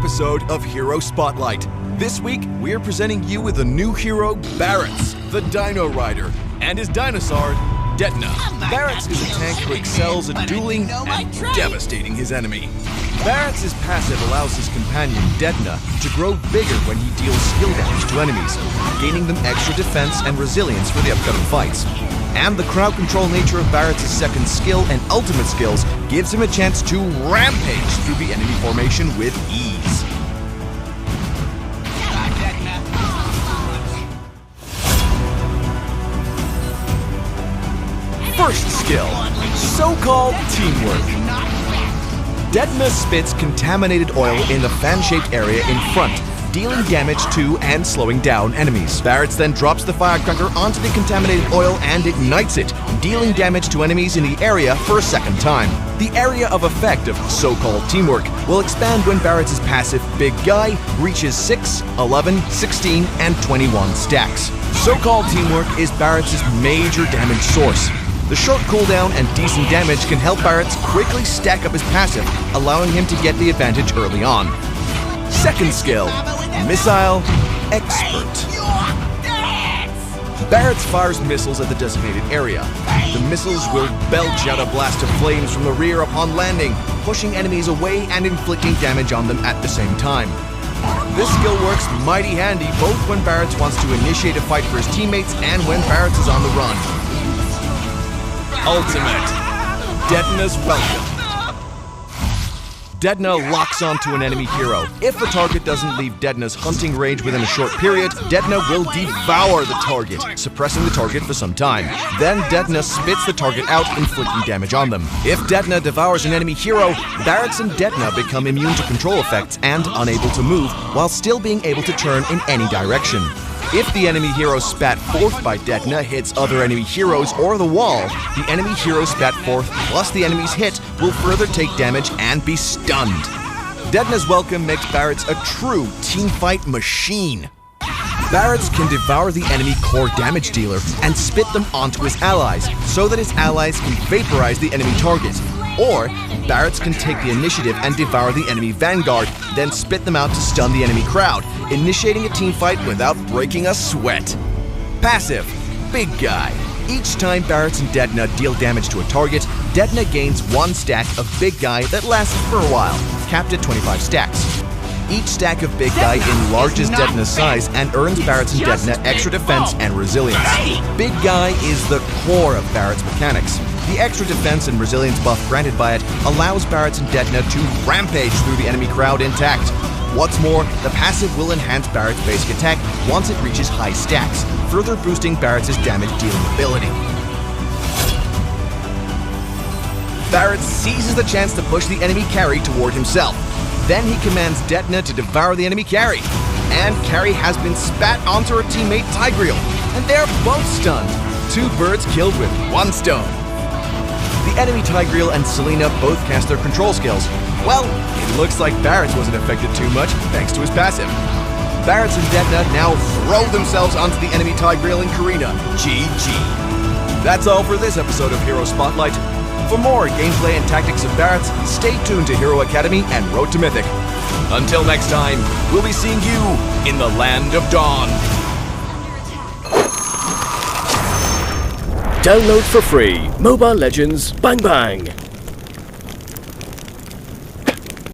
episode of Hero Spotlight. This week, we're presenting you with a new hero, Barretts, the Dino Rider, and his dinosaur, Detna. Barretts is a tank who excels at dueling and devastating his enemy. Barretts' passive allows his companion, Detna, to grow bigger when he deals skill damage to enemies, gaining them extra defense and resilience for the upcoming fights. And the crowd control nature of Barretts' second skill and ultimate skills gives him a chance to rampage through the enemy formation with ease. First skill, so-called teamwork. Detna spits contaminated oil in the fan-shaped area in front, dealing damage to and slowing down enemies. Barretts then drops the firecracker onto the contaminated oil and ignites it, dealing damage to enemies in the area for a second time. The area of effect of so-called teamwork will expand when Barretts' passive Big Guy reaches 6, 11, 16, and 21 stacks. So-called teamwork is Barretts' major damage source. The short cooldown and decent damage can help Barretts quickly stack up his passive, allowing him to get the advantage early on. Second skill, Missile Expert. Barretts fires missiles at the designated area. The missiles will belch out a blast of flames from the rear upon landing, pushing enemies away and inflicting damage on them at the same time. This skill works mighty handy both when Barretts wants to initiate a fight for his teammates and when Barretts is on the run. Ultimate, Detna's Welcome. Detna locks onto an enemy hero. If the target doesn't leave Detna's hunting range within a short period, Detna will devour the target, suppressing the target for some time. Then Detna spits the target out, inflicting damage on them. If Detna devours an enemy hero, Barretts and Detna become immune to control effects and unable to move, while still being able to turn in any direction. If the enemy hero spat forth by Detna hits other enemy heroes or the wall, the enemy hero spat forth plus the enemy's hit will further take damage and be stunned. Detna's Welcome makes Barretts a true teamfight machine. Barretts can devour the enemy core damage dealer and spit them onto his allies, so that his allies can vaporize the enemy target. Or, Barretts can take the initiative and devour the enemy vanguard, then spit them out to stun the enemy crowd, initiating a teamfight without breaking a sweat. Passive, Big Guy. Each time Barretts and Detna deal damage to a target, Detna gains 1 stack of Big Guy that lasts for a while, capped at 25 stacks. Each stack of Big Guy enlarges Detna's size and earns Barretts and Detna extra defense and resilience. Big Guy is the core of Barretts' mechanics. The extra defense and resilience buff granted by it allows Barretts and Detna to rampage through the enemy crowd intact. What's more, the passive will enhance Barretts' basic attack once it reaches high stacks, further boosting Barretts' damage-dealing ability. Barretts seizes the chance to push the enemy carry toward himself. Then he commands Detna to devour the enemy carry. And carry has been spat onto her teammate Tigreal, and they're both stunned. 2 birds killed with 1 stone. The enemy Tigreal and Selena both cast their control skills. Well, it looks like Barretts wasn't affected too much thanks to his passive. Barretts and Detna now throw themselves onto the enemy Tigreal and Karina. GG. That's all for this episode of Hero Spotlight. For more gameplay and tactics of Barretts, stay tuned to Hero Academy and Road to Mythic. Until next time, we'll be seeing you in the Land of Dawn. Download for free Mobile Legends Bang Bang.